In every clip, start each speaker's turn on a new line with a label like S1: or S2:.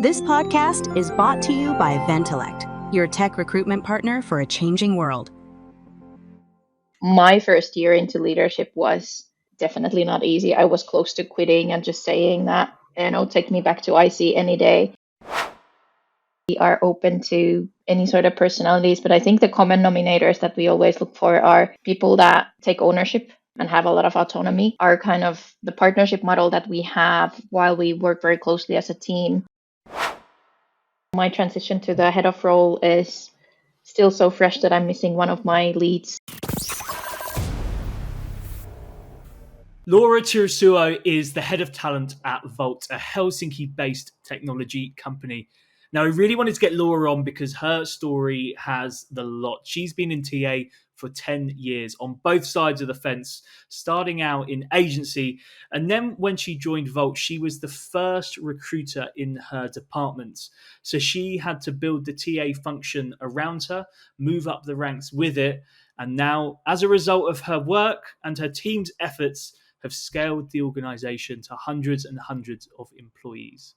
S1: This podcast is brought to you by Ventilect, your tech recruitment partner for a changing world.
S2: My first year into leadership was definitely not easy. I was close to quitting and just saying that, take me back to IC any day. We are open to any sort of personalities, but I think the common denominators that we always look for are people that take ownership and have a lot of autonomy, are kind of the partnership model that we have while we work very closely as a team. My transition to the head of role is still so fresh that I'm missing one of my leads.
S3: Laura Teerisuo is the head of talent at Wolt, a Helsinki-based technology company. Now, I really wanted to get Laura on because her story has the lot. She's been in TA for 10 years on both sides of the fence, starting out in agency. And then when she joined Wolt, she was the first recruiter in her department. So she had to build the TA function around her, move up the ranks with it. And now, as a result of her work and her team's efforts, have scaled the organization to hundreds and hundreds of employees.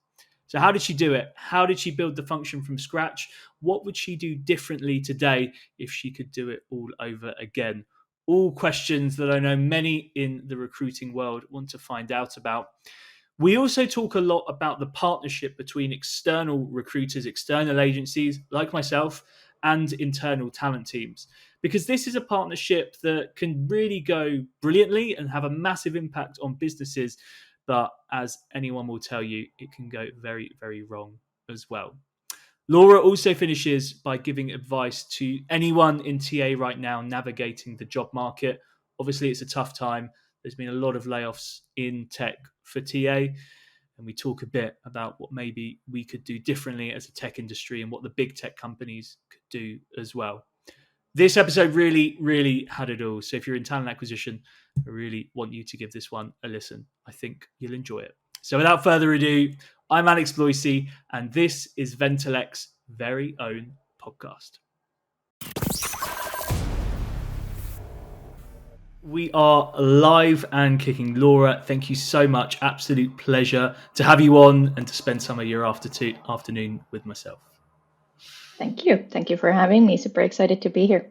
S3: So how did she do it? How did she build the function from scratch? What would she do differently today if she could do it all over again? All questions that I know many in the recruiting world want to find out about. We also talk a lot about the partnership between external recruiters, external agencies like myself, and internal talent teams, because this is a partnership that can really go brilliantly and have a massive impact on businesses. But as anyone will tell you, it can go very, very wrong as well. Laura also finishes by giving advice to anyone in TA right now navigating the job market. Obviously, it's a tough time. There's been a lot of layoffs in tech for TA. And we talk a bit about what maybe we could do differently as a tech industry and what the big tech companies could do as well. This episode really, really had it all. So if you're in talent acquisition, I really want you to give this one a listen. I think you'll enjoy it. So without further ado, I'm Alex Bloisey, and this is Ventilect's very own podcast. We are live and kicking. Laura, thank you so much. Absolute pleasure to have you on and to spend some of your afternoon with myself.
S2: Thank you. Thank you for having me. Super excited to be here.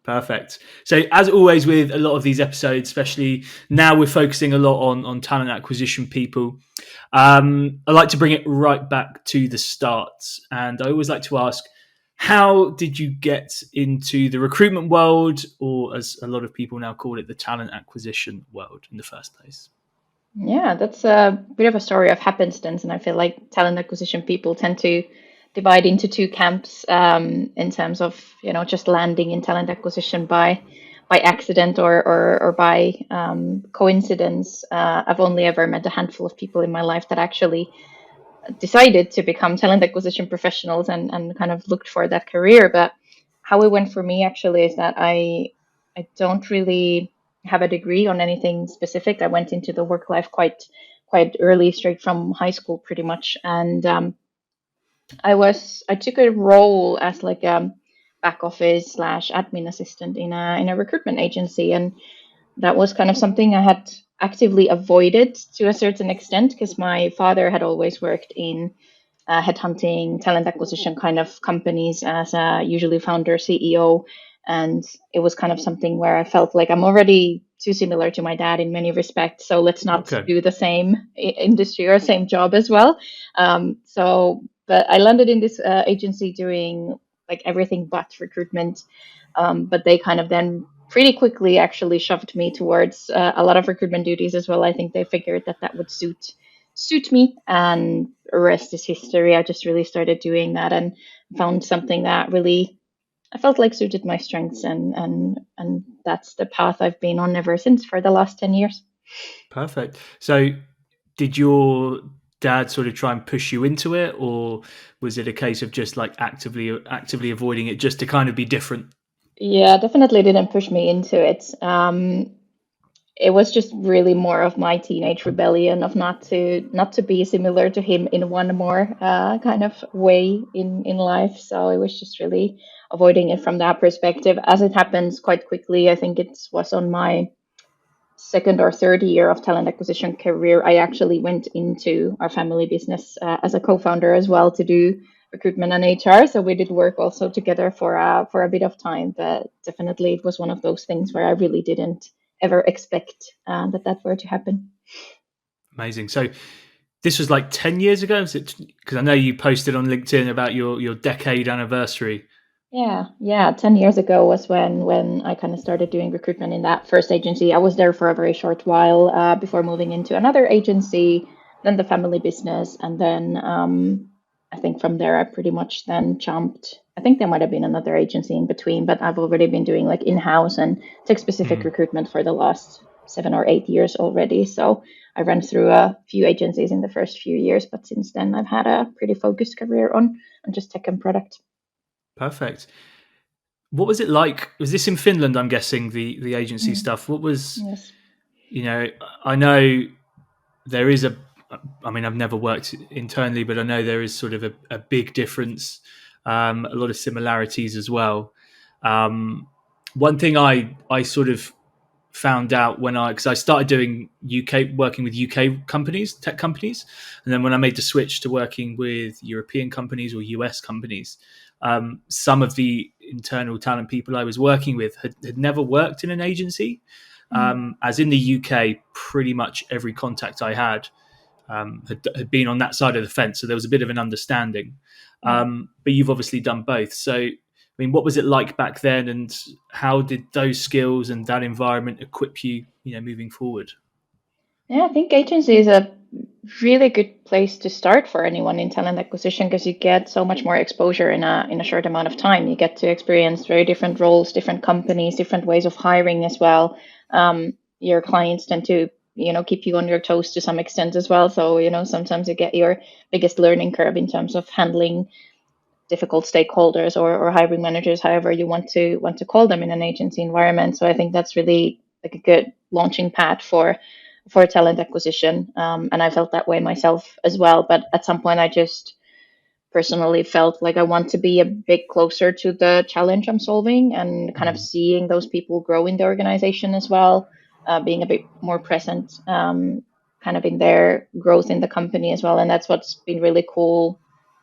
S3: Perfect. So as always with a lot of these episodes, especially now we're focusing a lot on talent acquisition people, I like to bring it right back to the start. And I always like to ask, how did you get into the recruitment world, or as a lot of people now call it, the talent acquisition world in the first place?
S2: Yeah, that's a bit of a story of happenstance. And I feel like talent acquisition people tend to divide into two camps in terms of, just landing in talent acquisition by accident or by coincidence. I've only ever met a handful of people in my life that actually decided to become talent acquisition professionals and kind of looked for that career. But how it went for me actually is that I don't really have a degree on anything specific. I went into the work life quite early, straight from high school pretty much. And I took a role as like a back office / admin assistant in a recruitment agency. And that was kind of something I had actively avoided to a certain extent because my father had always worked in headhunting, talent acquisition kind of companies as a usually founder, CEO. And it was kind of something where I felt like I'm already too similar to my dad in many respects. So let's not do the same industry or same job as well. But I landed in this agency doing like everything but recruitment. But they kind of then pretty quickly actually shoved me towards a lot of recruitment duties as well. I think they figured that would suit me, and the rest is history. I just really started doing that and found something that really I felt like suited my strengths, and that's the path I've been on ever since for the last 10 years.
S3: Perfect. So did your dad sort of try and push you into it, or was it a case of just like actively avoiding it just to kind of be different?
S2: Yeah, definitely didn't push me into it. It was just really more of my teenage rebellion of not to be similar to him in one more kind of way in life. So it was just really avoiding it from that perspective. As it happens quite quickly, I think it was on my second or third year of talent acquisition career, I actually went into our family business as a co-founder as well to do recruitment and HR. So we did work also together for a bit of time, but definitely it was one of those things where I really didn't ever expect that were to happen.
S3: Amazing. So this was like 10 years ago, is it? Because I know you posted on LinkedIn about your decade anniversary.
S2: Yeah. 10 years ago was when I kind of started doing recruitment in that first agency. I was there for a very short while before moving into another agency, then the family business, and then I think from there I pretty much then jumped. I think there might have been another agency in between, but I've already been doing like in-house and tech-specific recruitment for the last 7 or 8 years already. So I ran through a few agencies in the first few years, but since then I've had a pretty focused career on just tech and product.
S3: Perfect. What was it like? Was this in Finland, I'm guessing, the agency stuff? What was,
S2: Yes.
S3: I know there is I've never worked internally, but I know there is sort of a big difference, a lot of similarities as well. One thing I sort of found out because I started doing working with UK companies, tech companies, and then when I made the switch to working with European companies or US companies, some of the internal talent people I was working with had never worked in an agency. As in the UK, pretty much every contact I had had been on that side of the fence, so there was a bit of an understanding. But you've obviously done both. So, I mean, what was it like back then, and how did those skills and that environment equip you, moving forward?
S2: Yeah, I think agency is a really good place to start for anyone in talent acquisition because you get so much more exposure in a short amount of time. You get to experience very different roles, different companies, different ways of hiring as well. Your clients tend to keep you on your toes to some extent as well. So sometimes you get your biggest learning curve in terms of handling difficult stakeholders or hiring managers, however you want to call them in an agency environment. So I think that's really like a good launching pad for talent acquisition. And I felt that way myself as well. But at some point, I just personally felt like I want to be a bit closer to the challenge I'm solving and kind of seeing those people grow in the organization as well, being a bit more present, kind of in their growth in the company as well. And that's what's been really cool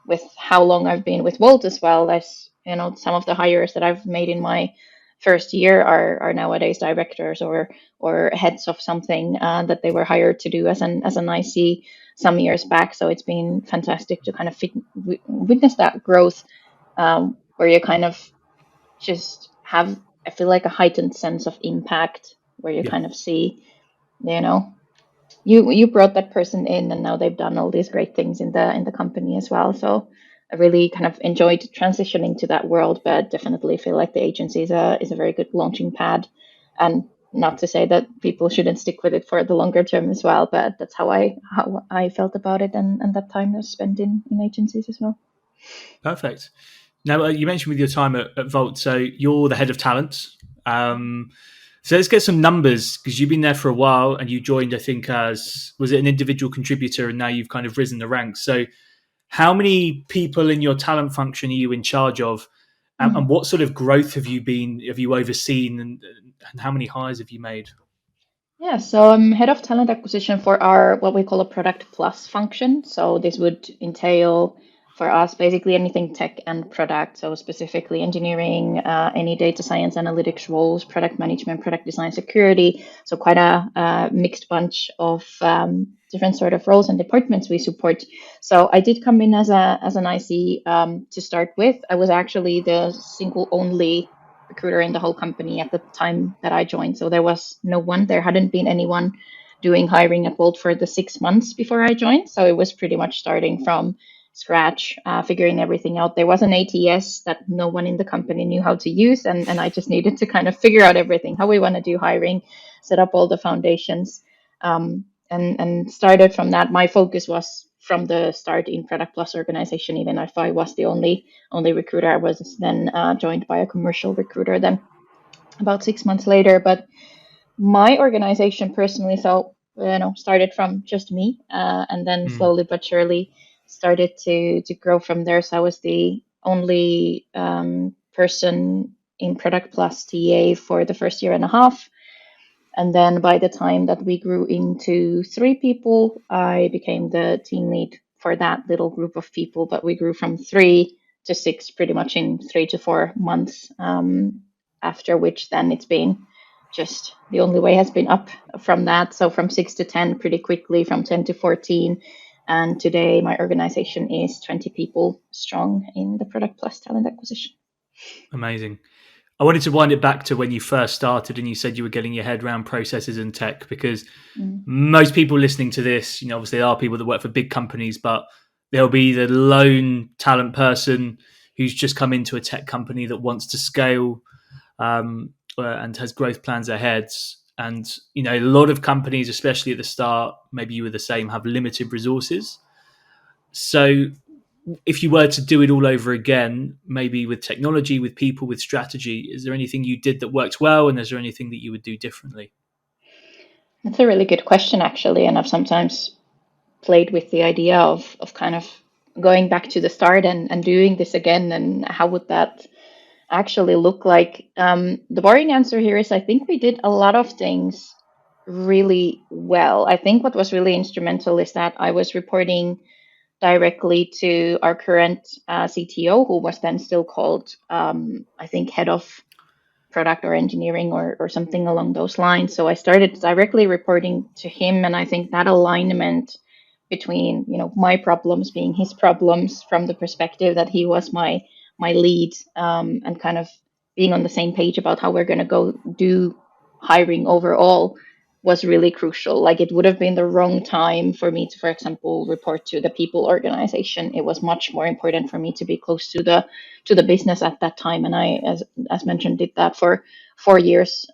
S2: with how long I've been with Wolt as well. As some of the hires that I've made in my first year are nowadays directors or heads of something that they were hired to do as an IC some years back. So it's been fantastic to kind of witness that growth, where you kind of just have, I feel like, a heightened sense of impact, where you kind of see, you brought that person in, and now they've done all these great things in the company as well. So I really kind of enjoyed transitioning to that world, but definitely feel like the agency is a very good launching pad. And not to say that people shouldn't stick with it for the longer term as well, but that's how I felt about it, and that time was spent in agencies as well.
S3: Perfect. Now, you mentioned with your time at Volt, so you're the head of talent. So let's get some numbers, because you've been there for a while and you joined, I think, was it an individual contributor, and now you've kind of risen the ranks. So how many people in your talent function are you in charge of? And what sort of growth have you overseen, and how many hires have you made?
S2: Yeah, so I'm head of talent acquisition for our what we call a product plus function. So this would entail for us basically anything tech and product. So specifically engineering, any data science analytics roles, product management, product design, security. So quite a mixed bunch of different sort of roles and departments we support. So I did come in as an IC to start with. I was actually the single only recruiter in the whole company at the time that I joined. So there was no one, there hadn't been anyone doing hiring at Wolt for the 6 months before I joined. So it was pretty much starting from scratch, figuring everything out. There was an ATS that no one in the company knew how to use. And I just needed to kind of figure out everything, how we want to do hiring, set up all the foundations, and started from that. My focus was from the start in Product Plus organization. Even if I was the only recruiter, I was then joined by a commercial recruiter then about 6 months later. But my organization personally, so started from just me, and then slowly but surely started to grow from there. So I was the only person in Product Plus TA for the first year and a half. And then by the time that we grew into 3 people, I became the team lead for that little group of people. But we grew from 3 to 6 pretty much in 3 to 4 months. After which, then it's been just the only way has been up from that. So from 6 to 10 pretty quickly, from 10 to 14. And today my organization is 20 people strong in the product plus talent acquisition.
S3: Amazing. I wanted to wind it back to when you first started and you said you were getting your head around processes and tech, because most people listening to this, obviously there are people that work for big companies, but there'll be the lone talent person who's just come into a tech company that wants to scale and has growth plans ahead. And, a lot of companies, especially at the start, maybe you were the same, have limited resources. So if you were to do it all over again, maybe with technology, with people, with strategy, is there anything you did that worked well? And is there anything that you would do differently?
S2: That's a really good question, actually. And I've sometimes played with the idea of kind of going back to the start and doing this again. And how would that actually look like? The boring answer here is I think we did a lot of things really well. I think what was really instrumental is that I was reporting directly to our current CTO, who was then still called, I think, head of product or engineering or something along those lines. So I started directly reporting to him, and I think that alignment between my problems being his problems from the perspective that he was my lead, and kind of being on the same page about how we're going to go do hiring overall was really crucial. Like, it would have been the wrong time for me to, for example, report to the people organization. It was much more important for me to be close to the business at that time. And I, as mentioned, did that for 4 years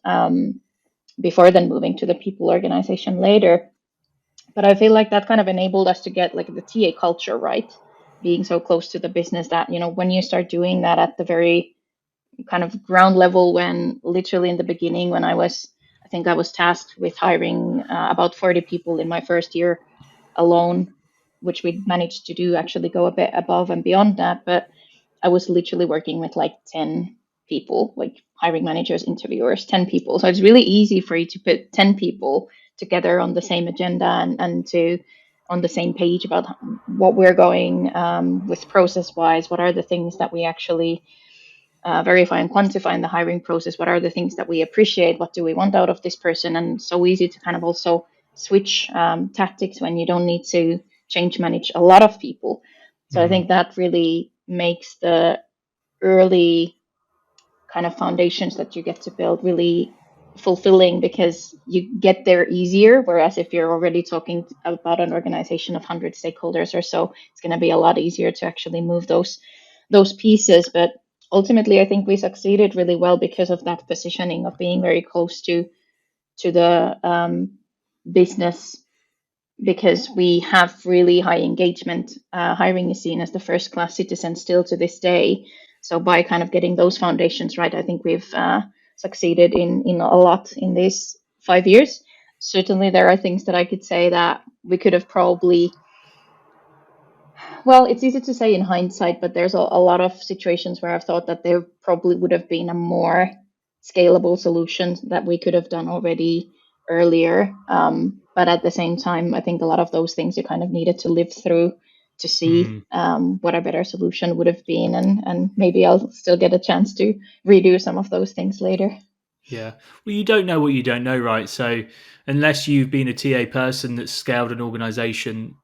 S2: before then moving to the people organization later. But I feel like that kind of enabled us to get like the TA culture right, being so close to the business that, when you start doing that at the very kind of ground level, when literally in the beginning, when I think I was tasked with hiring about 40 people in my first year alone, which we managed to do, actually go a bit above and beyond that. But I was literally working with like 10 people, like hiring managers, interviewers, 10 people. So it's really easy for you to put 10 people together on the same agenda and to on the same page about what we're going with process wise. What are the things that we actually verify and quantify in the hiring process? What are the things that we appreciate? What do we want out of this person? And so easy to kind of also switch tactics when you don't need to change manage a lot of people. So I think that really makes the early kind of foundations that you get to build really fulfilling, because you get there easier. Whereas if you're already talking about an organization of 100 stakeholders or so, it's going to be a lot easier to actually move those pieces. But ultimately, I think we succeeded really well because of that positioning of being very close to the business, because we have really high engagement. Hiring is seen as the first class citizen still to this day. So by kind of getting those foundations right, I think we've succeeded in a lot in these 5 years. Certainly, there are things that I could say that we could have probably, well, it's easy to say in hindsight, but there's a lot of situations where I've thought that there probably would have been a more scalable solution that we could have done already earlier. But at the same time, I think a lot of those things you kind of needed to live through to see what a better solution would have been. And maybe I'll still get a chance to redo some of those things later.
S3: Yeah. Well, you don't know what you don't know, right? So unless you've been a TA person that's scaled an organization,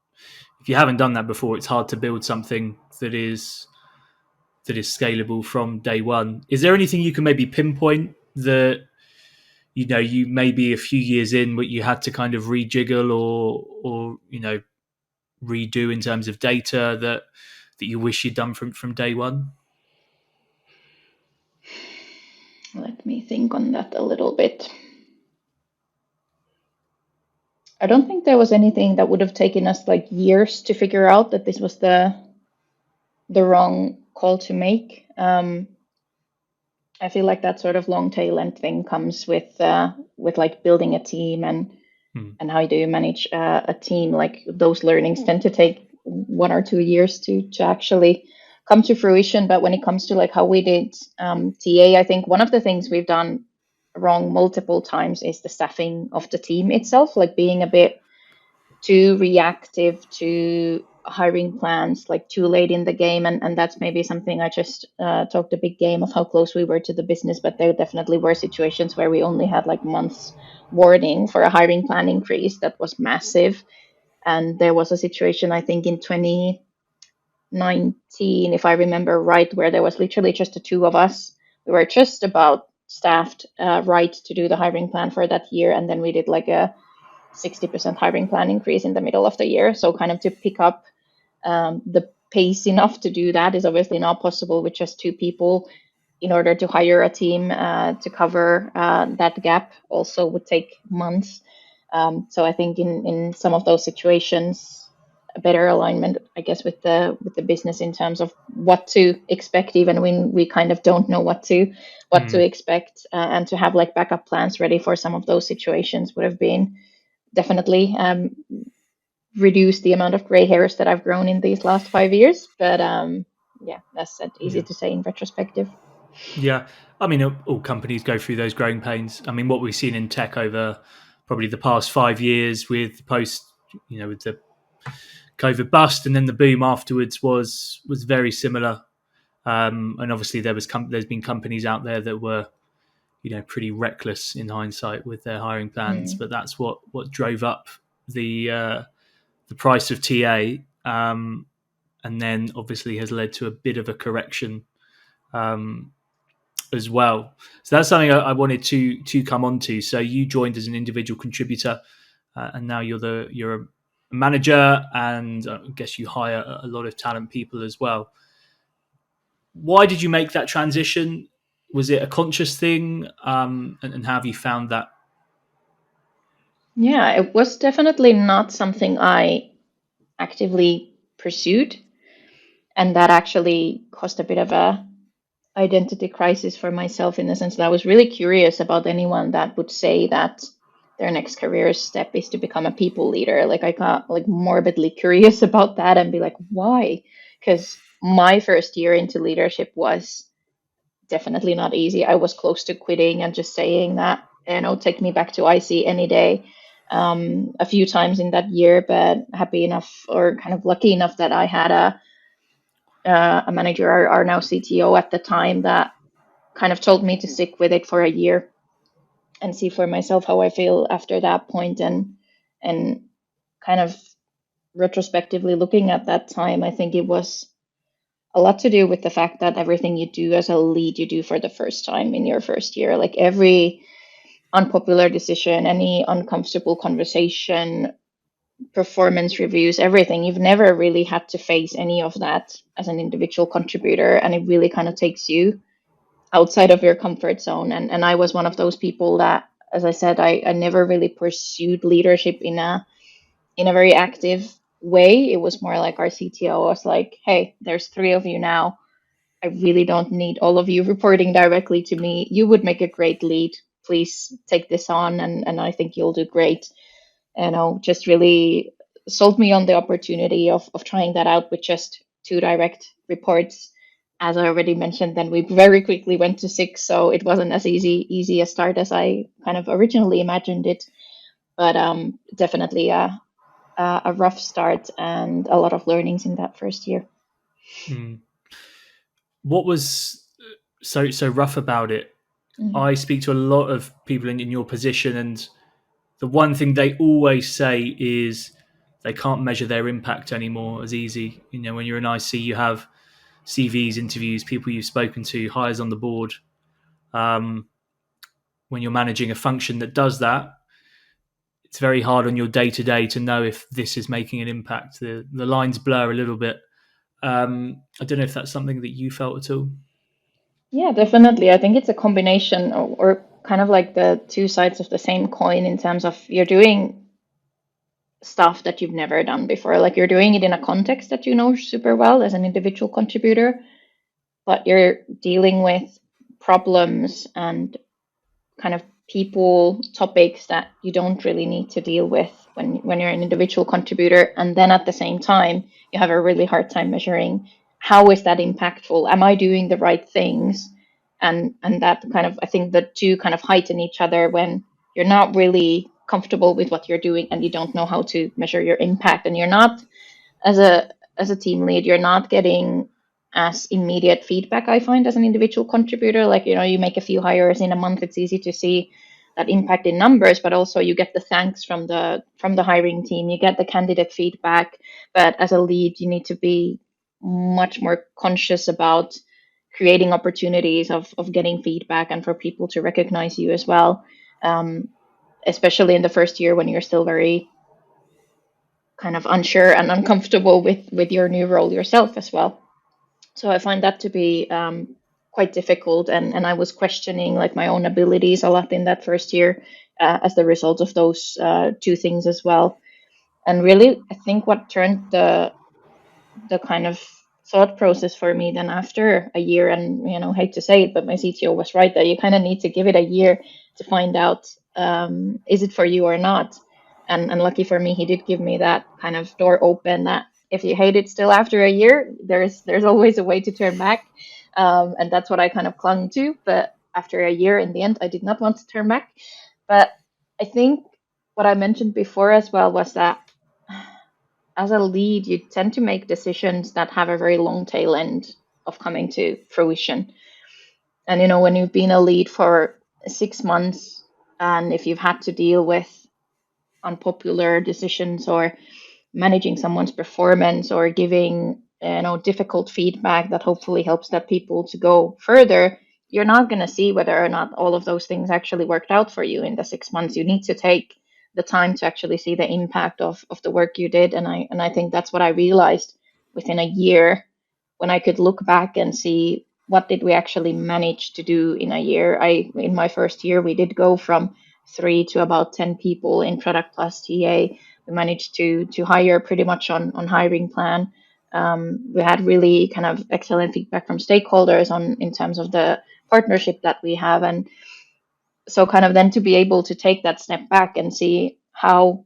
S3: if you haven't done that before, it's hard to build something that is scalable from day one. Is there anything you can maybe pinpoint that you maybe a few years in, but you had to kind of rejiggle or redo in terms of data that you wish you'd done from day one?
S2: Let me think on that a little bit. I don't think there was anything that would have taken us like years to figure out that this was the wrong call to make. I feel like that sort of long tail end thing comes with like building a team and how do you manage a team. Like those learnings tend to take 1 or 2 years to actually come to fruition. But when it comes to like how we did TA, I think one of the things we've done wrong multiple times is the staffing of the team itself, like being a bit too reactive to hiring plans like too late in the game. And that's maybe something I just talked a big game of how close we were to the business, but there definitely were situations where we only had like months warning for a hiring plan increase that was massive. And there was a situation, I think in 2019, if I remember right, where there was literally just the two of us. We were just about staffed right to do the hiring plan for that year, and then we did like a 60% hiring plan increase in the middle of the year. So kind of to pick up the pace enough to do that is obviously not possible with just two people. In order to hire a team to cover that gap also would take months. So I think in some of those situations, a better alignment, I guess, with the business in terms of what to expect, even when we kind of don't know what to expect, and to have like backup plans ready for some of those situations would have been definitely reduced the amount of gray hairs that I've grown in these last 5 years. But yeah, that's easy to say in retrospective.
S3: Yeah, I mean, all companies go through those growing pains. I mean, what we've seen in tech over probably the past 5 years with post, with the COVID bust and then the boom afterwards was very similar. And obviously there's been companies out there that were, pretty reckless in hindsight with their hiring plans, but that's what drove up the price of TA, and then obviously has led to a bit of a correction as well. So that's something I wanted to come on to. So you joined as an individual contributor, and now you're a manager, and I guess you hire a lot of talent people as well. Why did you make that transition? Was it a conscious thing? And how have you found that?
S2: Yeah, it was definitely not something I actively pursued, and that actually caused a bit of a identity crisis for myself, in the sense that I was really curious about anyone that would say that their next career step is to become a people leader. Like I got like morbidly curious about that and be like, why? Because my first year into leadership was definitely not easy. I was close to quitting and just saying that, take me back to IC any day. A few times in that year, but happy enough, or kind of lucky enough, that I had a manager, our now CTO at the time, that kind of told me to stick with it for a year and see for myself how I feel after that point. And kind of retrospectively looking at that time, I think it was a lot to do with the fact that everything you do as a lead, you do for the first time in your first year. Like every unpopular decision, any uncomfortable conversation, performance reviews, everything, you've never really had to face any of that as an individual contributor, and it really kind of takes you outside of your comfort zone. And I was one of those people that, as I said, I never really pursued leadership in a very active way. It was more like our CTO was like, hey, there's 3 of you now. I really don't need all of you reporting directly to me. You would make a great lead. Please take this on, and I think you'll do great. Just really sold me on the opportunity of trying that out with just 2 direct reports. As I already mentioned, then we very quickly went to 6, so it wasn't as easy a start as I kind of originally imagined it. But definitely a rough start and a lot of learnings in that first year.
S3: What was so rough about it? I speak to a lot of people in your position, and the one thing they always say is they can't measure their impact anymore as easy. When you're an IC, you have CVs, interviews, people you've spoken to, hires on the board. When you're managing a function that does that, it's very hard on your day-to-day to know if this is making an impact. The lines blur a little bit. I don't know if that's something that you felt at all.
S2: Yeah, definitely. I think it's a combination, or kind of like the two sides of the same coin, in terms of you're doing stuff that you've never done before. Like you're doing it in a context that you know super well as an individual contributor, but you're dealing with problems and kind of people topics that you don't really need to deal with when you're an individual contributor. And then at the same time, you have a really hard time measuring how is that impactful? Am I doing the right things? and that kind of, I think the two kind of heighten each other when you're not really comfortable with what you're doing and you don't know how to measure your impact, and you're not, as a team lead, you're not getting as immediate feedback, I find, as an individual contributor. Like, you make a few hires in a month, it's easy to see that impact in numbers, but also you get the thanks from the hiring team, you get the candidate feedback. But as a lead, you need to be much more conscious about creating opportunities of getting feedback and for people to recognize you as well, especially in the first year when you're still very kind of unsure and uncomfortable with your new role yourself as well. So I find that to be quite difficult, and I was questioning like my own abilities a lot in that first year as the result of those two things as well. And really, I think what turned the kind of thought process for me then after a year, and hate to say it, but my CTO was right that you kind of need to give it a year to find out, is it for you or not. And lucky for me, he did give me that kind of door open, that if you hate it still after a year, there's always a way to turn back. And that's what I kind of clung to. But after a year, in the end, I did not want to turn back. But I think what I mentioned before as well was that as a lead, you tend to make decisions that have a very long tail end of coming to fruition. And when you've been a lead for 6 months, and if you've had to deal with unpopular decisions or managing someone's performance or giving difficult feedback that hopefully helps that people to go further, you're not going to see whether or not all of those things actually worked out for you in the 6 months. You need to take the time to actually see the impact of the work you did. And I think that's what I realized within a year, when I could look back and see what did we actually manage to do in a year. In my first year, we did go from 3 to about 10 people in product plus TA. We managed to hire pretty much on hiring plan. We had really kind of excellent feedback from stakeholders in terms of the partnership that we have. And so kind of then to be able to take that step back and see how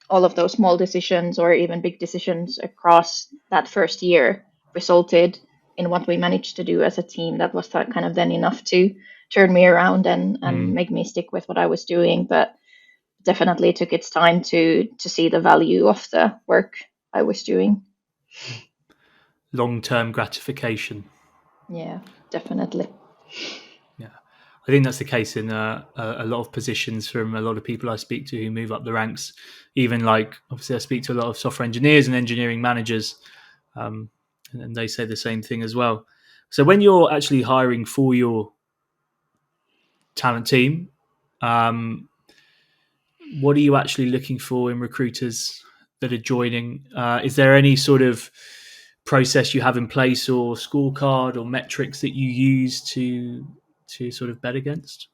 S2: all of those small decisions or even big decisions across that first year resulted in what we managed to do as a team, that was kind of then enough to turn me around and make me stick with what I was doing. But definitely it took its time to see the value of the work I was doing.
S3: Long-term gratification.
S2: Yeah, definitely.
S3: Yeah, I think that's the case in a lot of positions from a lot of people I speak to who move up the ranks. Even like, obviously, I speak to a lot of software engineers and engineering managers, and they say the same thing as well. So when you're actually hiring for your talent team, what are you actually looking for in recruiters that are joining? Is there any sort of process you have in place or scorecard or metrics that you use to sort of bet against?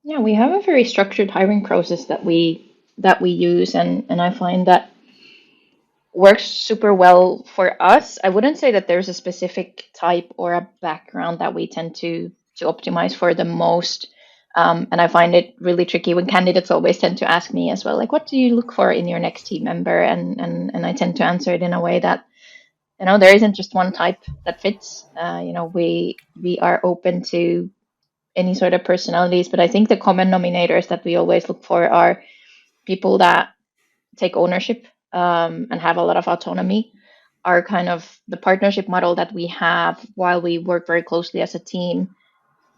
S2: Yeah, we have a very structured hiring process that we use, and I find that works super well for us. I wouldn't say that there's a specific type or a background that we tend to optimize for the most. And I find it really tricky when candidates always tend to ask me as well, like, what do you look for in your next team member? And I tend to answer it in a way that, there isn't just one type that fits. We are open to any sort of personalities, but I think the common denominators that we always look for are people that take ownership and have a lot of autonomy. Are kind of the partnership model that we have. While we work very closely as a team,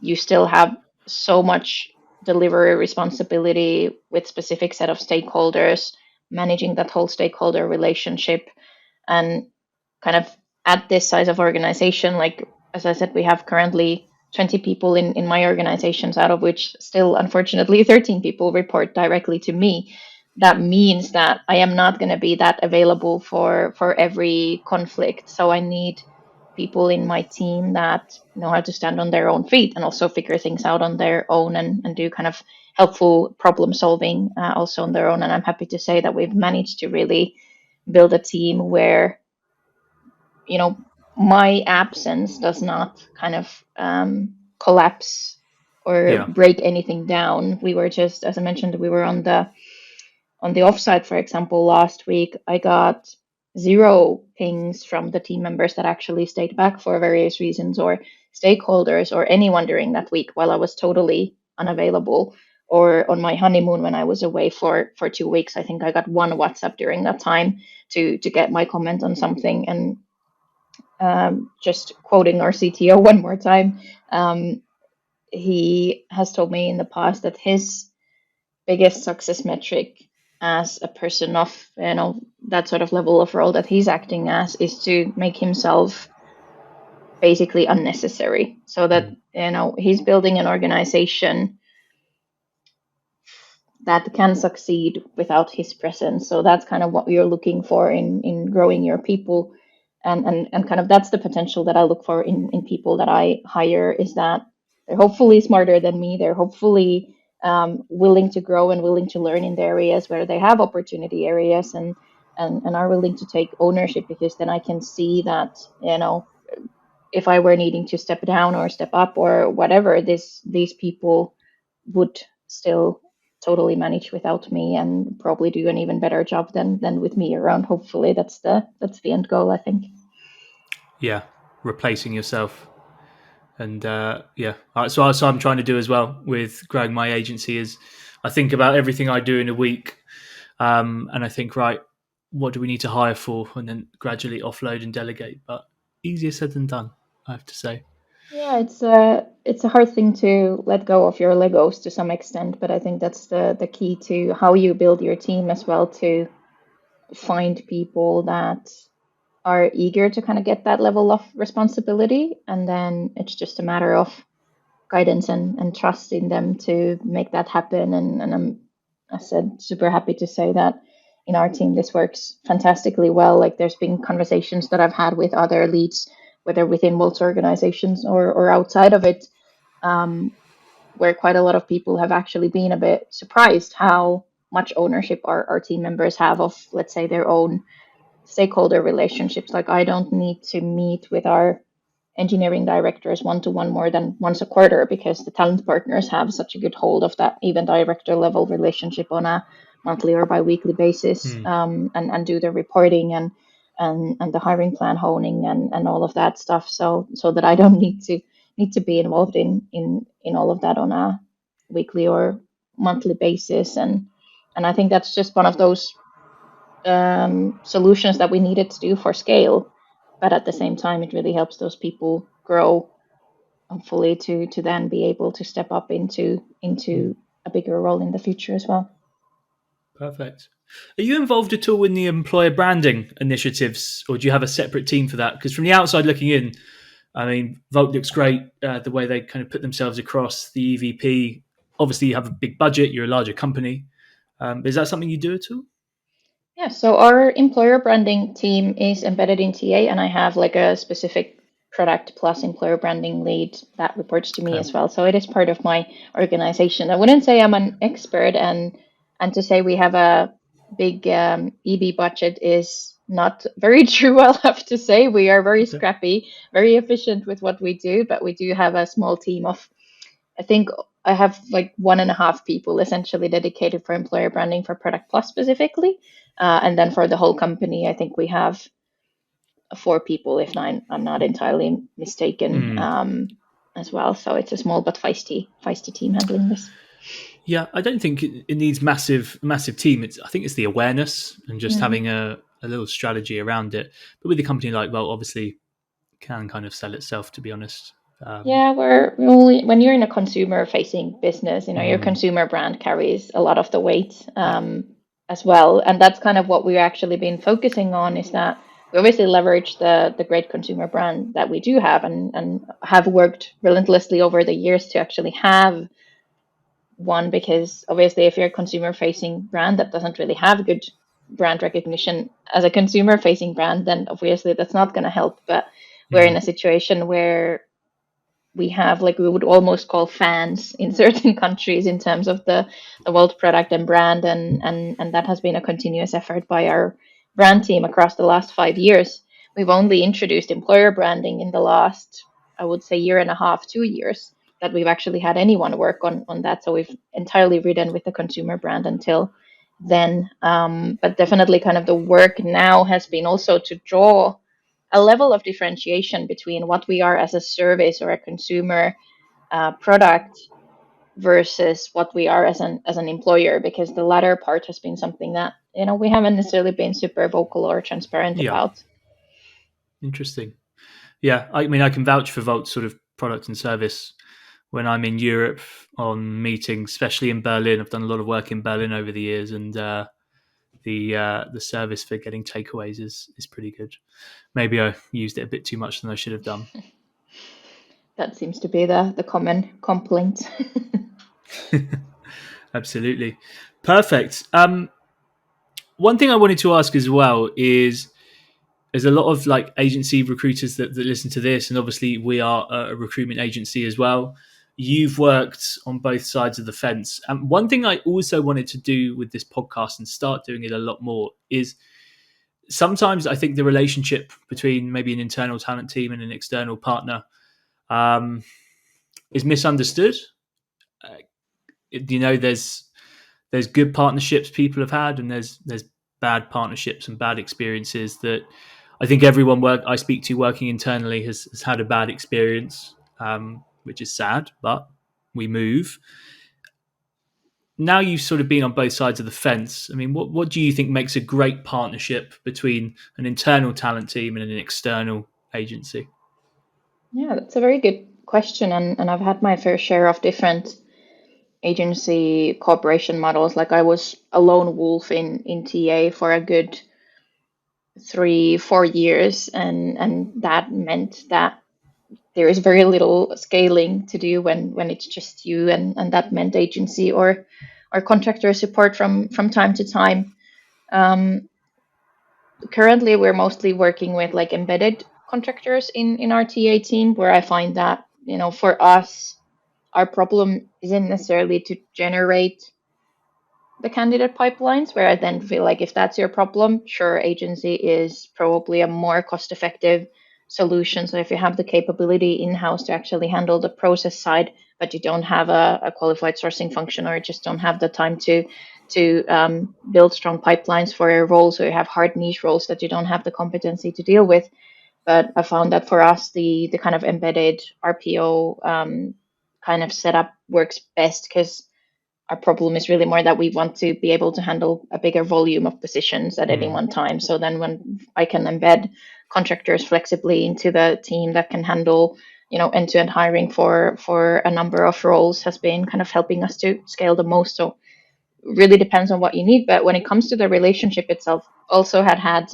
S2: you still have so much delivery responsibility with specific set of stakeholders, managing that whole stakeholder relationship. And kind of at this size of organization, like, as I said, we have currently 20 people in my organizations, out of which still, unfortunately, 13 people report directly to me. That means that I am not going to be that available for every conflict. So I need people in my team that know how to stand on their own feet and also figure things out on their own, and do kind of helpful problem solving also on their own. And I'm happy to say that we've managed to really build a team where, my absence does not kind of collapse or break anything down. We were just, as I mentioned, we were on the offsite, for example, last week. I got zero pings from the team members that actually stayed back for various reasons, or stakeholders, or anyone during that week while I was totally unavailable. Or on my honeymoon when I was away for 2 weeks, I think I got one WhatsApp during that time to get my comment on something. And just quoting our CTO one more time, he has told me in the past that his biggest success metric as a person of that sort of level of role that he's acting as is to make himself basically unnecessary, so that he's building an organization that can succeed without his presence. So that's kind of what you're looking for in growing your people, and kind of that's the potential that I look for in people that I hire, is that they're hopefully smarter than me. They're hopefully willing to grow and willing to learn in the areas where they have opportunity areas, and are willing to take ownership, because then I can see that, if I were needing to step down or step up or whatever, these people would still totally manage without me, and probably do an even better job than with me around. Hopefully that's the end goal, I think.
S3: Yeah, replacing yourself. And so I'm trying to do as well with growing my agency. Is I think about everything I do in a week, and I think, right, what do we need to hire for, and then gradually offload and delegate. But easier said than done, I have to say.
S2: Yeah, it's a hard thing to let go of your Legos to some extent, but I think that's the key to how you build your team as well, to find people that are eager to kind of get that level of responsibility, and then it's just a matter of guidance and trust in them to make that happen. And I said, super happy to say that in our team this works fantastically well. Like, there's been conversations that I've had with other leads, whether within Wolt's organizations or outside of it, where quite a lot of people have actually been a bit surprised how much ownership our team members have of, let's say, their own stakeholder relationships. Like, I don't need to meet with our engineering directors one-to-one more than once a quarter, because the talent partners have such a good hold of that even director level relationship on a monthly or bi-weekly basis, and do the reporting and the hiring plan honing and all of that stuff, so that I don't need to be involved in all of that on a weekly or monthly basis. And I think that's just one of those solutions that we needed to do for scale, but at the same time it really helps those people grow, hopefully to then be able to step up into a bigger role in the future as well.
S3: Perfect. Are you involved at all in the employer branding initiatives, or do you have a separate team for that? Because from the outside looking in, I mean, Wolt looks great, the way they kind of put themselves across the EVP. Obviously, you have a big budget, you're a larger company. Is that something you do at all?
S2: Yeah, so our employer branding team is embedded in TA, and I have like a specific product plus employer branding lead that reports to me as well. So it is part of my organization. I wouldn't say I'm an expert, and to say we have a big EB budget is not very true, I'll have to say. We are very scrappy, very efficient with what we do, but we do have a small team of, I think I have like 1.5 people essentially dedicated for employer branding for Product Plus specifically. And then for the whole company, I think we have 4 people, if I'm not entirely mistaken, as well. So it's a small but feisty team handling this.
S3: Yeah, I don't think it needs massive team. I think it's the awareness and just having a little strategy around it. But with a company like Wolt, obviously can kind of sell itself, to be honest.
S2: Yeah, when you're in a consumer-facing business, your consumer brand carries a lot of the weight as well, and that's kind of what we've actually been focusing on. Is that we obviously leverage the great consumer brand that we do have, and have worked relentlessly over the years to actually have one, because obviously if you're a consumer-facing brand that doesn't really have good brand recognition as a consumer-facing brand, then obviously that's not going to help. But we're in a situation where we have, like, we would almost call fans in certain countries in terms of the Wolt product and brand, and that has been a continuous effort by our brand team across the last 5 years. We've only introduced employer branding in the last, I would say, 1.5, 2 years that we've actually had anyone work on that. So we've entirely ridden with the consumer brand until then. But definitely kind of the work now has been also to draw a level of differentiation between what we are as a service or a consumer product versus what we are as an employer, because the latter part has been something that we haven't necessarily been super vocal or transparent
S3: Yeah,
S2: about.
S3: interesting. Yeah, I mean, I can vouch for Volt's sort of product and service when I'm in Europe on meetings, especially in Berlin. I've done a lot of work in Berlin over the years, and the service for getting takeaways is pretty good. Maybe I used it a bit too much than I should have done.
S2: That seems to be the common complaint.
S3: Absolutely. Perfect. One thing I wanted to ask as well is there's a lot of like agency recruiters that listen to this, and obviously we are a recruitment agency as well. You've worked on both sides of the fence. And one thing I also wanted to do with this podcast and start doing it a lot more is sometimes I think the relationship between maybe an internal talent team and an external partner um, is misunderstood. There's good partnerships people have had, and there's bad partnerships and bad experiences that I think everyone I speak to working internally has had a bad experience, which is sad, but we move. Now you've sort of been on both sides of the fence. I mean, what do you think makes a great partnership between an internal talent team and an external agency?
S2: Yeah, that's a very good question, and I've had my fair share of different agency cooperation models. Like I was a lone wolf in TA for a good 3-4 years, and that meant that there is very little scaling to do when it's just you, and that meant agency or contractor support from time to time. Currently, we're mostly working with like embedded contractors in our TA team, where I find that for us, our problem isn't necessarily to generate the candidate pipelines, where I then feel like if that's your problem, sure, agency is probably a more cost effective solution. So if you have the capability in house to actually handle the process side, but you don't have a qualified sourcing function, or just don't have the time to build strong pipelines for your roles, or you have hard niche roles that you don't have the competency to deal with. But I found that for us, the kind of embedded RPO kind of setup works best, because our problem is really more that we want to be able to handle a bigger volume of positions at any one time. So then when I can embed contractors flexibly into the team that can handle, end-to-end hiring for a number of roles, has been kind of helping us to scale the most. So it really depends on what you need. But when it comes to the relationship itself, also had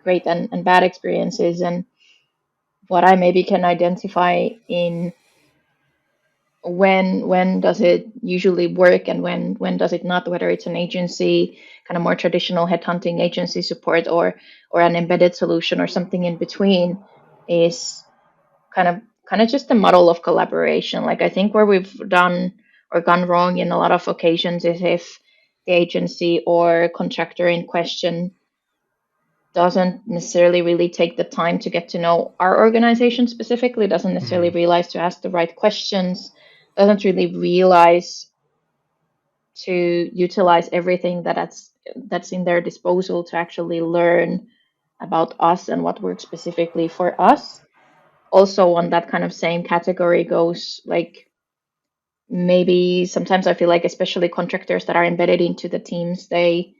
S2: great and bad experiences. And what I maybe can identify in when does it usually work, and when does it not, whether it's an agency, kind of more traditional headhunting agency support, or an embedded solution or something in between, is kind of just a model of collaboration. Like I think where we've done or gone wrong in a lot of occasions is if the agency or contractor in question doesn't necessarily really take the time to get to know our organization specifically, doesn't necessarily realize to ask the right questions, doesn't really realize to utilize everything that's in their disposal to actually learn about us and what works specifically for us. Also, on that kind of same category goes like maybe sometimes I feel like, especially contractors that are embedded into the teams, they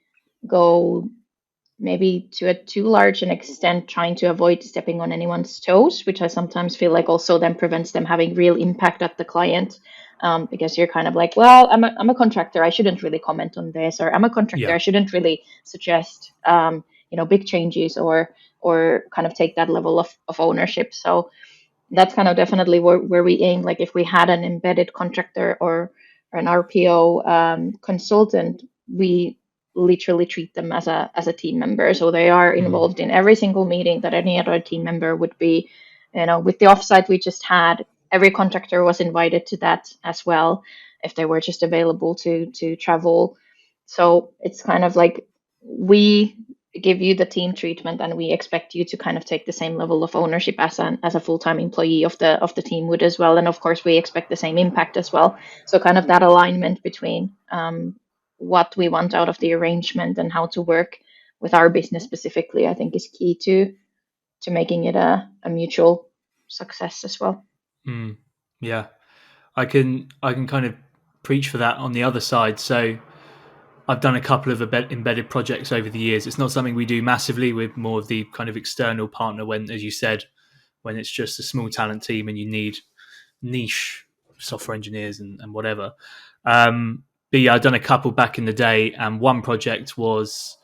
S2: go maybe to a too large an extent trying to avoid stepping on anyone's toes, which I sometimes feel like also then prevents them having real impact at the client. Because you're kind of like, well, I'm a contractor, I shouldn't really comment on this, or I'm a contractor,
S3: Yeah.
S2: I shouldn't really suggest big changes, or kind of take that level of ownership. So that's kind of definitely where we aim. Like if we had an embedded contractor or an RPO consultant, we literally treat them as a team member. So they are involved in every single meeting that any other team member would be. With the offsite we just had, every contractor was invited to that as well, if they were just available to travel. So it's kind of like we give you the team treatment, and we expect you to kind of take the same level of ownership as a full-time employee of the team would as well. And of course we expect the same impact as well. So kind of that alignment between what we want out of the arrangement and how to work with our business specifically, I think is key to making it a mutual success as well.
S3: Yeah, I can kind of preach for that on the other side. So I've done a couple of embedded projects over the years. It's not something we do massively. We're more of the kind of external partner when, as you said, when it's just a small talent team and you need niche software engineers and whatever. But yeah, I've done a couple back in the day, and one project was,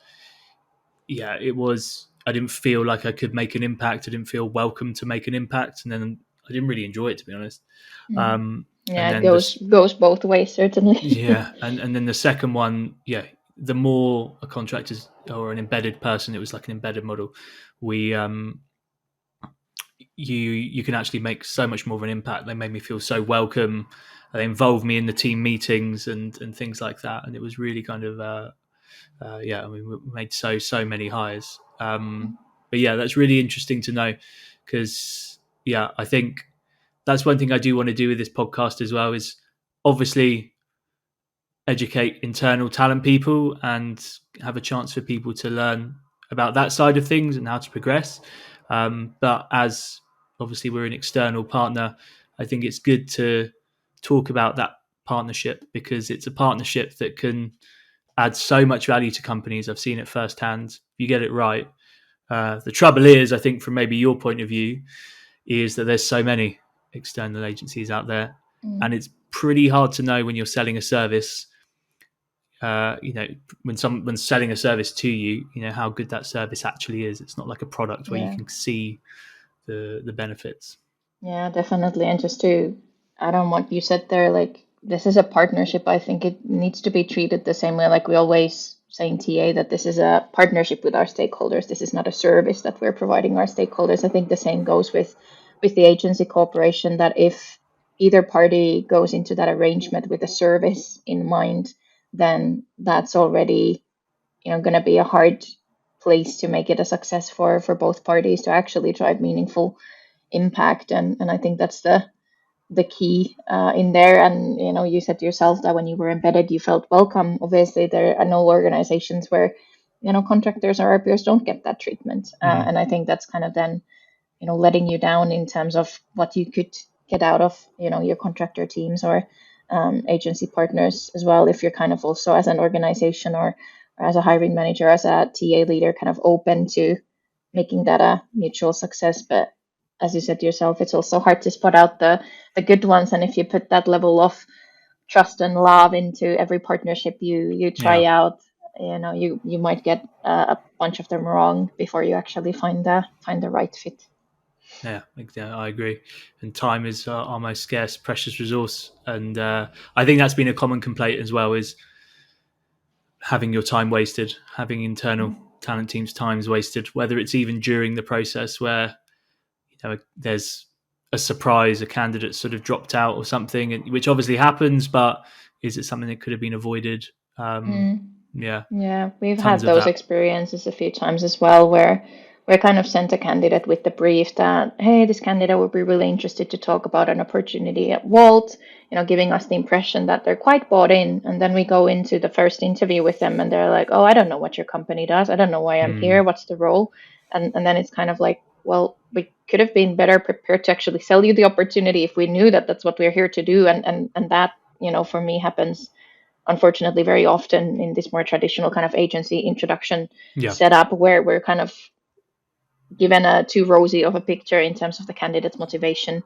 S3: it was. I didn't feel like I could make an impact. I didn't feel welcome to make an impact, and then I didn't really enjoy it, to be honest.
S2: Yeah,
S3: And
S2: it
S3: then
S2: goes both ways, certainly.
S3: yeah, and then the second one, the more a contractor or an embedded person, it was like an embedded model. We you can actually make so much more of an impact. They made me feel so welcome. They involved me in the team meetings and things like that, and it was really kind of I mean, we made so many hires. But yeah, that's really interesting to know because I think that's one thing I do want to do with this podcast as well is obviously educate internal talent people and have a chance for people to learn about that side of things and how to progress. But as obviously we're an external partner, I think it's good to talk about that partnership because it's a partnership that can add so much value to companies. I've seen it firsthand. If you get it right. The trouble is, I think from maybe your point of view, is that there's so many external agencies out there, and it's pretty hard to know when you're selling a service. When someone's selling a service to you, how good that service actually is. It's not like a product where you can see the benefits.
S2: Yeah, definitely. And just to add on what you said there, like this is a partnership. I think it needs to be treated the same way, like we always say in TA, that this is a partnership with our stakeholders. This is not a service that we're providing our stakeholders. I think the same goes with the agency cooperation, that if either party goes into that arrangement with a service in mind, then that's already, going to be a hard place to make it a success for both parties to actually drive meaningful impact. And I think that's the key in there. And you said to yourself that when you were embedded you felt welcome. Obviously there are no organizations where contractors or our peers don't get that treatment, and I think that's kind of then letting you down in terms of what you could get out of your contractor teams or agency partners as well, if you're kind of also as an organization or as a hiring manager, as a TA leader, kind of open to making that a mutual success. But as you said to yourself, it's also hard to spot out the good ones. And if you put that level of trust and love into every partnership you try out, you might get a bunch of them wrong before you actually find the right fit.
S3: Yeah, I agree. And time is our most scarce, precious resource. And I think that's been a common complaint as well, is having your time wasted, having internal talent teams' times wasted, whether it's even during the process where there's a surprise, a candidate sort of dropped out or something, which obviously happens, but is it something that could have been avoided?
S2: Yeah, we've had
S3: Tons of
S2: those
S3: that.
S2: experiences a few times as well, where we're kind of sent a candidate with the brief that, hey, this candidate would be really interested to talk about an opportunity at Wolt, giving us the impression that they're quite bought in. And then we go into the first interview with them and they're like, oh, I don't know what your company does. I don't know why I'm here. What's the role? And then it's kind of like, well, we could have been better prepared to actually sell you the opportunity if we knew that that's what we're here to do. And that, for me happens unfortunately very often in this more traditional kind of agency introduction setup, where we're kind of given a too rosy of a picture in terms of the candidate's motivation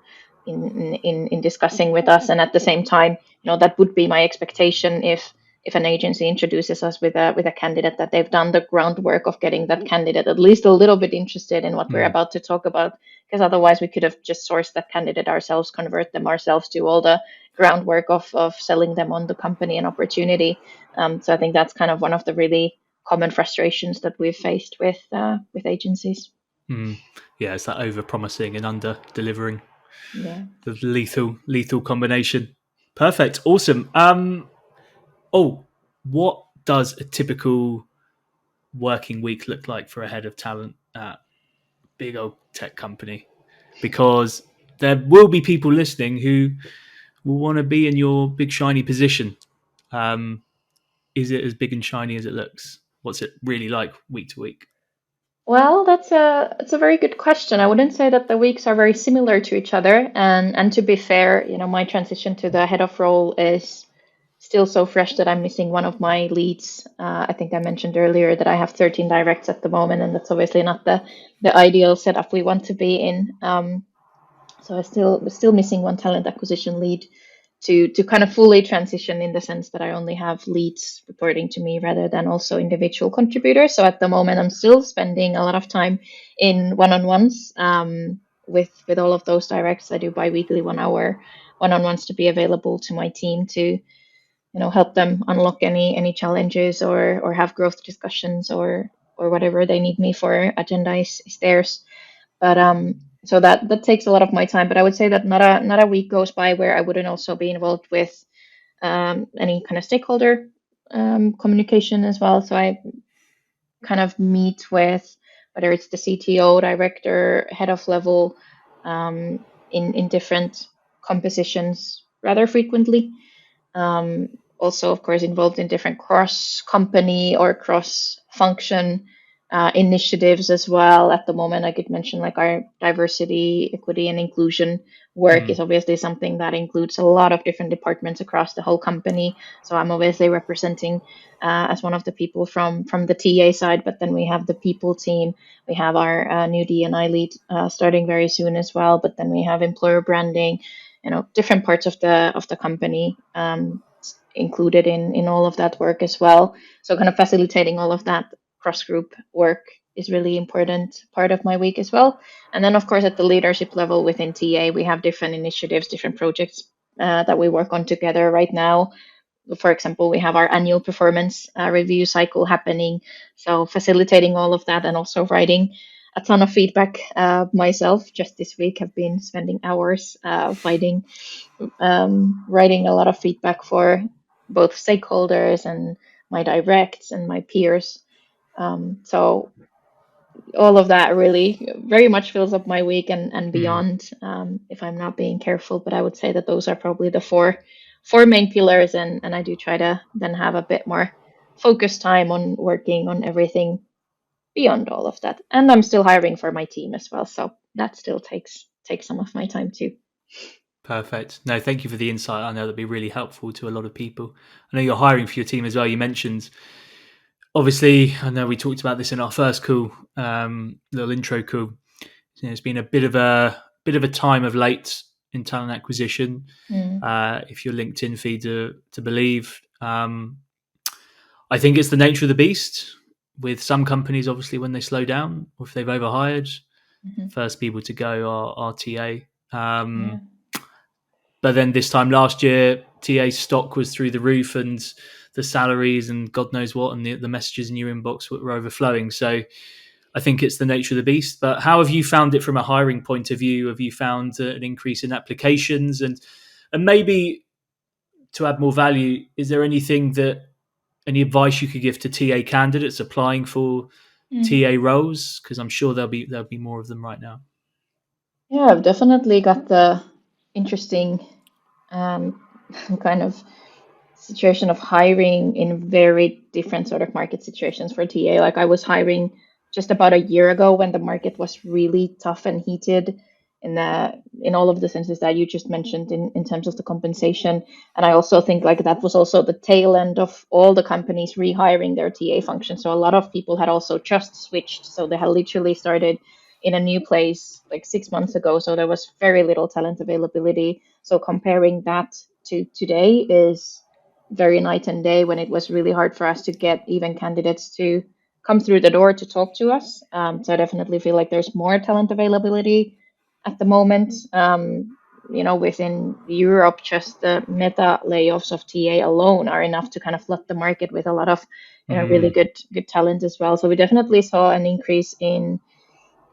S2: in discussing with us. And at the same time, that would be my expectation if an agency introduces us with a candidate, that they've done the groundwork of getting that candidate at least a little bit interested in what we're about to talk about, because otherwise we could have just sourced that candidate ourselves, convert them ourselves, do all the groundwork of selling them on the company and opportunity. So I think that's kind of one of the really common frustrations that we've faced with agencies.
S3: Yeah, it's that over promising and under delivering.
S2: Yeah.
S3: The lethal combination. Perfect. Awesome. What does a typical working week look like for a head of talent at big old tech company? Because there will be people listening who will want to be in your big shiny position. is it as big and shiny as it looks? What's it really like week to week?
S2: Well, that's a very good question. I wouldn't say that the weeks are very similar to each other, and to be fair, my transition to the head of role is still so fresh that I'm missing one of my leads. I think I mentioned earlier that I have 13 directs at the moment, and that's obviously not the ideal setup we want to be in. So we're still missing one talent acquisition lead to kind of fully transition, in the sense that I only have leads reporting to me rather than also individual contributors. So at the moment, I'm still spending a lot of time in one-on-ones with all of those directs. I do bi-weekly 1 hour one-on-ones to be available to my team to help them unlock any challenges, or have growth discussions, or whatever they need me for. Agenda is theirs. But so that takes a lot of my time. But I would say that not a week goes by where I wouldn't also be involved with any kind of stakeholder communication as well. So I kind of meet with, whether it's the CTO, director, head of level, in different compositions rather frequently. Also, of course, involved in different cross company or cross function initiatives as well. At the moment, I could mention like our diversity, equity, and inclusion work is obviously something that includes a lot of different departments across the whole company. So I'm obviously representing as one of the people from the TA side, but then we have the people team. We have our new D&I lead starting very soon as well. But then we have employer branding, different parts of the company included in all of that work as well. So kind of facilitating all of that cross group work is really important part of my week as well. And then of course at the leadership level within TA, we have different initiatives, different projects that we work on together right now. For example, we have our annual performance review cycle happening. So facilitating all of that, and also writing a ton of feedback myself. Just this week, I've been spending hours writing a lot of feedback for both stakeholders and my directs and my peers. So all of that really very much fills up my week and beyond, if I'm not being careful. But I would say that those are probably the four main pillars, and I do try to then have a bit more focused time on working on everything beyond all of that. And I'm still hiring for my team as well, so that still takes some of my time too.
S3: Perfect. No, thank you for the insight. I know that'd be really helpful to a lot of people. I know you're hiring for your team as well. You mentioned, obviously, I know we talked about this in our first call, little intro call. It's been a bit of a time of late in talent acquisition. If your LinkedIn feed to believe, I think it's the nature of the beast. With some companies, obviously, when they slow down or if they've overhired, first people to go are TA. But then this time last year, TA stock was through the roof, and the salaries and God knows what, and the messages in your inbox were overflowing. So I think it's the nature of the beast. But how have you found it from a hiring point of view? Have you found an increase in applications? And maybe to add more value, is there any advice you could give to TA candidates applying for TA roles? Because I'm sure there'll be more of them right now.
S2: Yeah, I've definitely got the interesting kind of situation of hiring in very different sort of market situations for TA. Like I was hiring just about a year ago when the market was really tough and heated in all of the senses that you just mentioned in terms of the compensation. And I also think like that was also the tail end of all the companies rehiring their TA function. So a lot of people had also just switched. So they had literally started in a new place like 6 months ago. So there was very little talent availability. So comparing that to today is very night and day, when it was really hard for us to get even candidates to come through the door to talk to us. So I definitely feel like there's more talent availability at the moment. Within Europe, just the meta layoffs of TA alone are enough to kind of flood the market with a lot of really good talent as well. So we definitely saw an increase in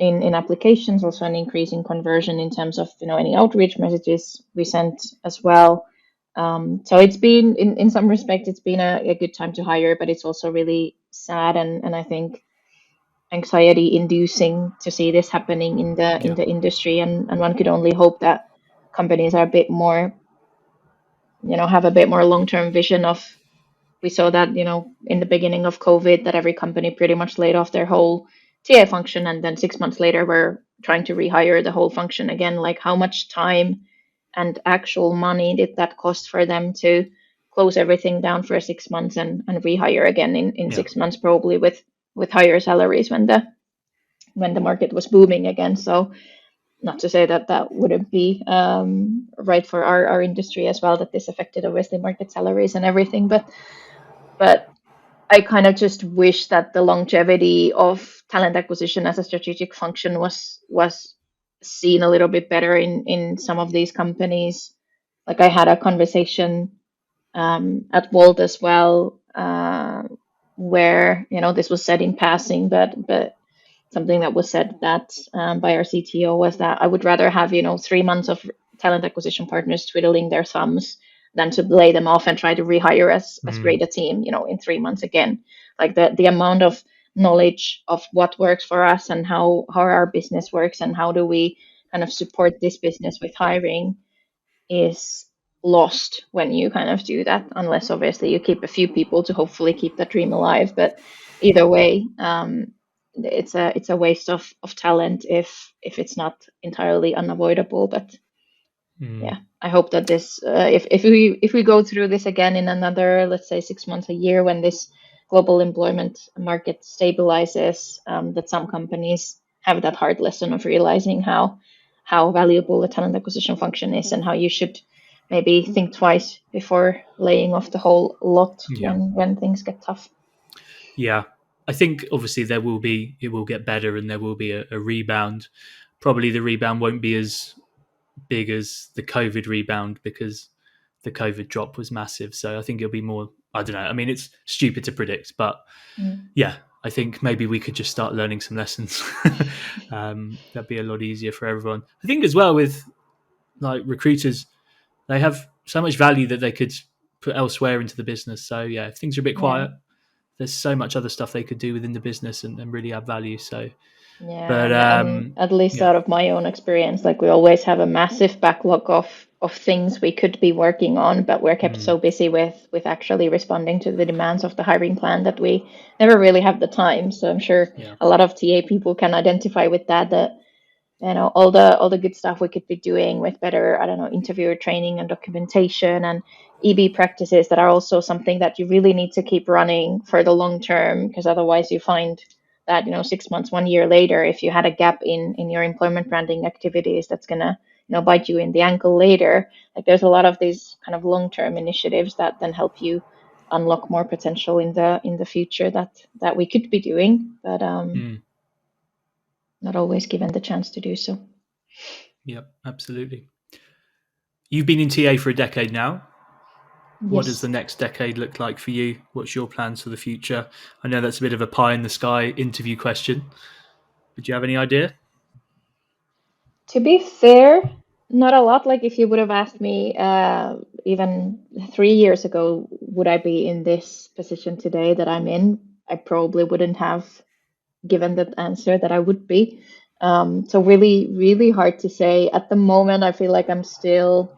S2: applications, also an increase in conversion in terms of any outreach messages we sent as well. So it's been in some respect it's been a good time to hire, but it's also really sad and I think anxiety inducing to see this happening in the industry, and one could only hope that companies are a bit more have a bit more long-term vision of we saw that, in the beginning of COVID, that every company pretty much laid off their whole TA function, and then 6 months later, we're trying to rehire the whole function again. Like, how much time and actual money did that cost for them to close everything down for 6 months and rehire again in
S3: Yeah.
S2: 6 months, probably with higher salaries when the market was booming again. So not to say that that wouldn't be right for our industry as well, that this affected obviously market salaries and everything, but I kind of just wish that the longevity of talent acquisition as a strategic function was seen a little bit better in some of these companies. Like, I had a conversation at Wolt as well, where this was said in passing, but something that was said that by our CTO was that I would rather have 3 months of talent acquisition partners twiddling their thumbs than to lay them off and try to rehire as great a team in 3 months again. Like, the amount of knowledge of what works for us and how our business works and how do we kind of support this business with hiring is lost when you kind of do that, unless obviously you keep a few people to hopefully keep that dream alive. But either way, it's a waste of talent if it's not entirely unavoidable. But yeah, I hope that this if we go through this again in another, let's say, 6 months, a year, when this global employment market stabilizes, that some companies have that hard lesson of realizing how valuable the talent acquisition function is, and how you should maybe think twice before laying off the whole lot when things get tough.
S3: Yeah, I think obviously it will get better, and there will be a rebound. Probably the rebound won't be as big as the COVID rebound, because the COVID drop was massive. So I think it'll be more, I don't know. I mean, it's stupid to predict, but yeah, I think maybe we could just start learning some lessons. That'd be a lot easier for everyone. I think as well, with like recruiters, they have so much value that they could put elsewhere into the business. So yeah, if things are a bit quiet, there's so much other stuff they could do within the business and really add value. So
S2: yeah,
S3: but
S2: and at least out of my own experience, like, we always have a massive backlog of things we could be working on, but we're kept so busy with actually responding to the demands of the hiring plan that we never really have the time. So I'm sure a lot of TA people can identify with that all the good stuff we could be doing with better, I don't know, interviewer training and documentation and EB practices that are also something that you really need to keep running for the long term, because otherwise you find that 6 months, 1 year later, if you had a gap in your employment branding activities, that's gonna bite you in the ankle later. Like, there's a lot of these kind of long-term initiatives that then help you unlock more potential in the future that we could be doing, but not always given the chance to do so.
S3: Yep, absolutely. You've been in TA for a decade now.
S2: Yes.
S3: What does the next decade look like for you? What's your plans for the future? I know that's a bit of a pie in the sky interview question, but do you have any idea?
S2: To be fair, not a lot. Like, if you would have asked me even 3 years ago, would I be in this position today that I'm in, I probably wouldn't have given that answer that I would be. So really, really hard to say. At the moment, I feel like I'm still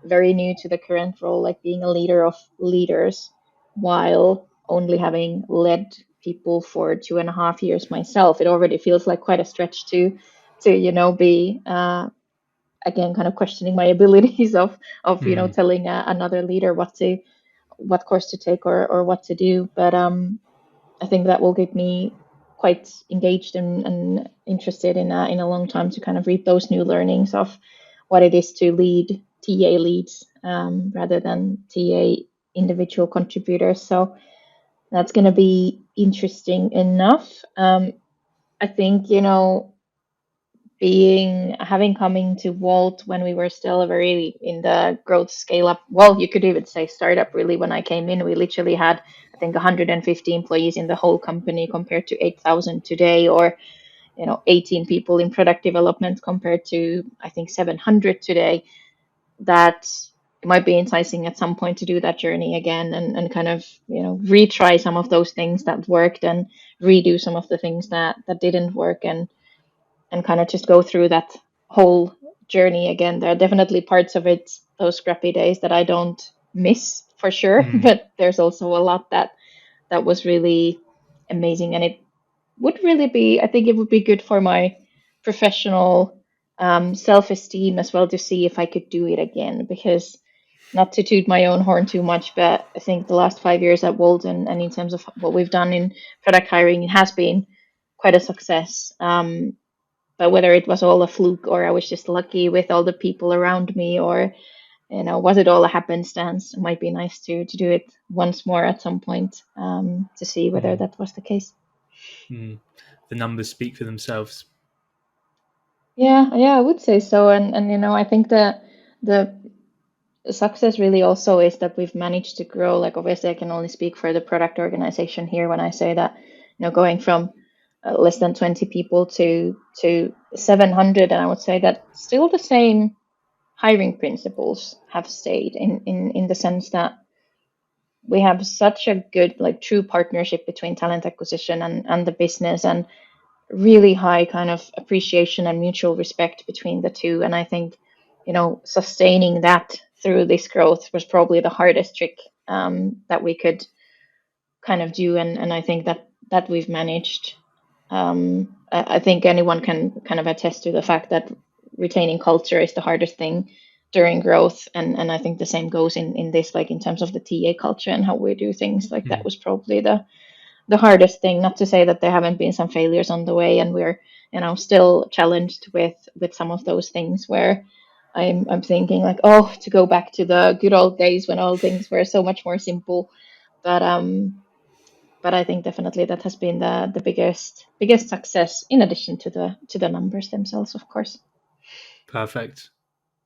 S2: very new to the current role, like being a leader of leaders, while only having led people for 2.5 years myself. It already feels like quite a stretch to be again kind of questioning my abilities of telling another leader what course to take or what to do. But I think that will get me quite engaged and interested in a long time to kind of reap those new learnings of what it is to lead TA leads rather than TA individual contributors. So that's going to be interesting enough. I think, having coming to Wolt when we were still very in the growth scale up, well, you could even say startup, really. When I came in, we literally had, I think, 150 employees in the whole company compared to 8,000 today, or 18 people in product development compared to, I think, 700 today. That it might be enticing at some point to do that journey again and kind of retry some of those things that worked and redo some of the things that didn't work, and kind of just go through that whole journey again. There are definitely parts of it, those scrappy days, that I don't miss for sure, but there's also a lot that was really amazing, and it would really be, I think it would be good for my professional self-esteem as well to see if I could do it again, because not to toot my own horn too much, but I think the last 5 years at Wolt and in terms of what we've done in product hiring, it has been quite a success. But whether it was all a fluke or I was just lucky with all the people around me, or was it all a happenstance? It might be nice to do it once more at some point, to see whether that was the case.
S3: The numbers speak for themselves.
S2: Yeah, I would say so. And I think that the success really also is that we've managed to grow. Like, obviously, I can only speak for the product organization here when I say that, going from less than 20 people to 700, and I would say that still the same hiring principles have stayed in the sense that we have such a good, like, true partnership between talent acquisition and the business, and really high kind of appreciation and mutual respect between the two. And I think, sustaining that through this growth was probably the hardest trick that we could kind of do. And I think that we've managed. I think anyone can kind of attest to the fact that retaining culture is the hardest thing during growth. And I think the same goes in this, like in terms of the TA culture and how we do things. Like that was probably the hardest thing. Not to say that there haven't been some failures on the way, and we're still challenged with some of those things where I'm thinking like, oh, to go back to the good old days when all things were so much more simple. But I think definitely that has been the biggest success, in addition to the numbers themselves, of course.
S3: Perfect.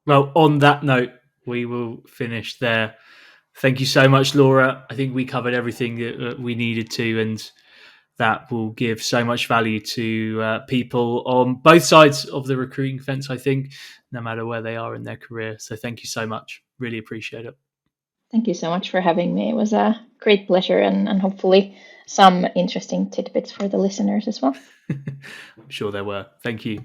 S3: Well, on that note, we will finish there. Thank you so much, Laura. I think we covered everything that we needed to, and that will give so much value to people on both sides of the recruiting fence, I think, no matter where they are in their career. So thank you so much. Really appreciate it.
S2: Thank you so much for having me. It was a great pleasure, and hopefully some interesting tidbits for the listeners as well.
S3: I'm sure there were. Thank you.